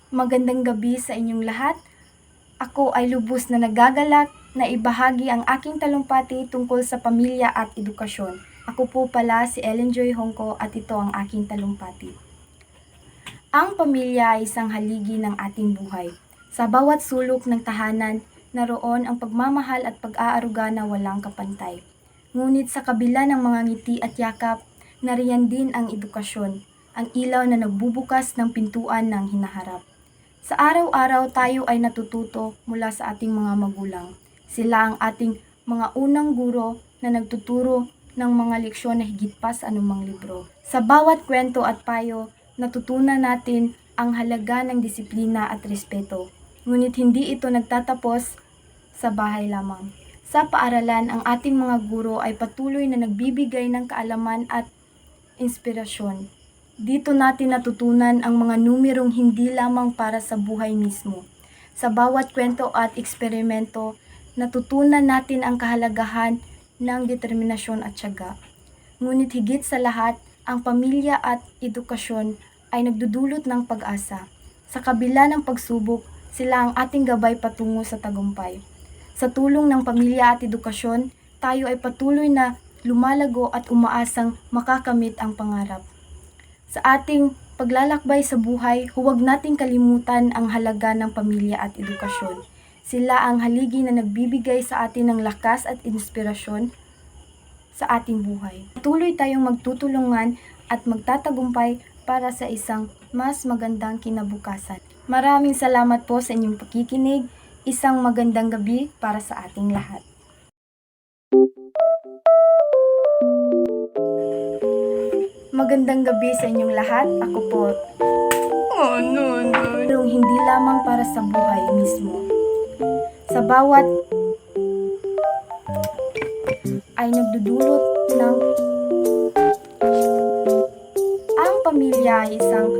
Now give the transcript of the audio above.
Magandang gabi sa inyong lahat. Ako ay lubos na nagagalak na ibahagi ang aking talumpati tungkol sa pamilya at edukasyon. Ako po pala si Ellen Joy Hongko at ito ang aking talumpati. Ang pamilya ay isang haligi ng ating buhay. Sa bawat sulok ng tahanan, naroon ang pagmamahal at pag-aaruga na walang kapantay. Ngunit sa kabila ng mga ngiti at yakap, nariyan din ang edukasyon, ang ilaw na nagbubukas ng pintuan ng hinaharap. Sa araw-araw tayo ay natututo mula sa ating mga magulang. Sila ang ating mga unang guro na nagtuturo ng mga leksyon na higit pa sa anumang libro. Sa bawat kwento at payo, natutunan natin ang halaga ng disiplina at respeto. Ngunit hindi ito nagtatapos sa bahay lamang. Sa paaralan, ang ating mga guro ay patuloy na nagbibigay ng kaalaman at inspirasyon. Dito natin natutunan ang mga numerong hindi lamang para sa buhay mismo. Sa bawat kwento at eksperimento, natutunan natin ang kahalagahan ng determinasyon at tiyaga. Ngunit higit sa lahat, ang pamilya at edukasyon ay nagdudulot ng pag-asa. Sa kabila ng pagsubok, sila ang ating gabay patungo sa tagumpay. Sa tulong ng pamilya at edukasyon, tayo ay patuloy na lumalago at umaasang makakamit ang pangarap. Sa ating paglalakbay sa buhay, huwag nating kalimutan ang halaga ng pamilya at edukasyon. Sila ang haligi na nagbibigay sa atin ng lakas at inspirasyon sa ating buhay. Patuloy tayong magtutulungan at magtatagumpay para sa isang mas magandang kinabukasan. Maraming salamat po sa inyong pakikinig. Isang magandang gabi para sa ating lahat. Magandang gabi sa inyong lahat. Ako po. Pero hindi lamang para sa buhay mismo. Sa bawat ay nagdudulot ng ang pamilya ay isang